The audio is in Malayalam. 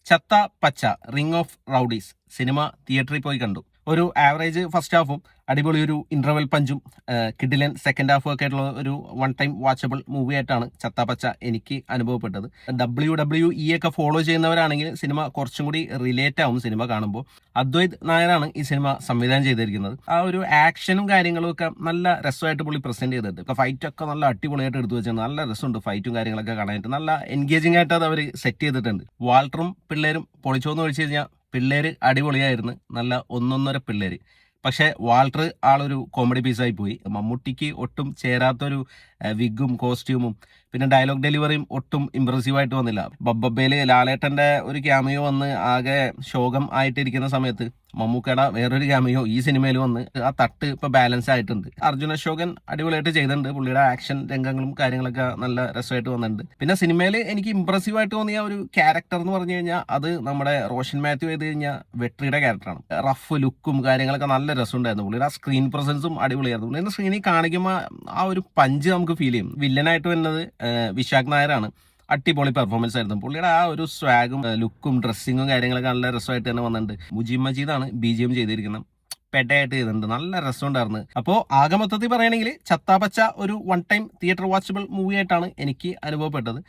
ചത്ത പച്ച റിംഗ് ഓഫ് റൗഡീസ് സിനിമ തിയേറ്ററിൽ പോയി കണ്ടു. ഒരു ആവറേജ് ഫസ്റ്റ് ഹാഫും അടിപൊളി ഒരു ഇന്റർവെൽ പഞ്ചും കിഡിലൻ സെക്കൻഡ് ഹാഫും ഒക്കെ ആയിട്ടുള്ള ഒരു വൺ ടൈം വാച്ചബിൾ മൂവി ആയിട്ടാണ് ചത്താപ്പച്ച എനിക്ക് അനുഭവപ്പെട്ടത്. WWE ഒക്കെ ഫോളോ ചെയ്യുന്നവരാണെങ്കിൽ സിനിമ കുറച്ചും കൂടി റിലേറ്റ് ആവും സിനിമ കാണുമ്പോൾ. അദ്വൈത് നായരാണ് ഈ സിനിമ സംവിധാനം ചെയ്തിരിക്കുന്നത്. ആ ഒരു ആക്ഷനും കാര്യങ്ങളും ഒക്കെ നല്ല രസമായിട്ട് പുള്ളി പ്രസന്റ് ചെയ്തിട്ടുണ്ട്. ഫൈറ്റ് ഒക്കെ നല്ല അടിപൊളിയായിട്ട് എടുത്തു വെച്ചാൽ നല്ല രസമുണ്ട്. ഫൈറ്റും കാര്യങ്ങളൊക്കെ കാണാനായിട്ട് നല്ല എൻഗേജിംഗ് ആയിട്ട് അത് അവർ സെറ്റ് ചെയ്തിട്ടുണ്ട്. വാൾട്ടറും പിള്ളേരും പൊളിച്ചോന്ന് ചോദിച്ചു കഴിഞ്ഞാൽ പിള്ളേര് അടിപൊളിയായിരുന്നു. നല്ല ഒന്നൊന്നര പിള്ളേര്. പക്ഷെ വാൾട്ടർ ആളൊരു കോമഡി പീസായി പോയി. മമ്മൂട്ടിക്ക് ഒട്ടും ചേരാത്തൊരു വിഗും കോസ്റ്റ്യൂമും പിന്നെ ഡയലോഗ് ഡെലിവറിയും ഒട്ടും ഇംപ്രസീവ് ആയിട്ട് വന്നില്ല. ബബ്ബയില് ലാലേട്ടന്റെ ഒരു ക്യാമിയോ വന്ന് ആകെ ശോകം ആയിട്ടിരിക്കുന്ന സമയത്ത് മമ്മൂക്കയുടെ വേറൊരു ക്യാമിയോ ഈ സിനിമയിൽ വന്ന് ആ തട്ട് ഇപ്പൊ ബാലൻസ് ആയിട്ടുണ്ട്. അർജുന അശോകൻ അടിപൊളിയായിട്ട് ചെയ്തിട്ടുണ്ട്. പുള്ളിയുടെ ആക്ഷൻ രംഗങ്ങളും കാര്യങ്ങളൊക്കെ നല്ല രസമായിട്ട് വന്നിട്ടുണ്ട്. പിന്നെ സിനിമയിൽ എനിക്ക് ഇംപ്രസീവ് ആയിട്ട് തോന്നിയ ഒരു ക്യാരക്ടർ എന്ന് പറഞ്ഞു കഴിഞ്ഞാൽ അത് നമ്മുടെ റോഷൻ മാത്യു ചെയ്ത് കഴിഞ്ഞാൽ വെട്രിയുടെ ക്യാരക്ടറാണ്. റഫ് ലുക്കും കാര്യങ്ങളൊക്കെ നല്ല രസമുണ്ടായിരുന്നു. പുള്ളിയുടെ ആ സ്ക്രീൻ പ്രസൻസും അടിപൊളിയായിരുന്നു. പുള്ളിയുടെ സ്ക്രീനിൽ കാണിക്കുമ്പോൾ ആ ഒരു പഞ്ച് നമുക്ക് ഫീൽ ചെയ്യും. വില്ലനായിട്ട് വരുന്നത് വിശാഖ് നായരാണ്. അടിപൊളി പെർഫോമൻസ് ആയിരുന്നു. പുള്ളിയുടെ ആ ഒരു സ്വാഗും ലുക്കും ഡ്രസ്സിങ്ങും കാര്യങ്ങളൊക്കെ നല്ല രസമായിട്ട് തന്നെ വന്നിട്ടുണ്ട്. മുജീബ് മജീദാണ് BGM ചെയ്തിരിക്കുന്നത്. പെട്ടയായിട്ട് ചെയ്തിട്ടുണ്ട്. നല്ല രസമുണ്ടായിരുന്നു. അപ്പോൾ ആകെ മൊത്തത്തിൽ പറയുകയാണെങ്കിൽ ചത്താപ്പച്ച ഒരു one time theatre watchable movie ആയിട്ടാണ് എനിക്ക് അനുഭവപ്പെട്ടത്.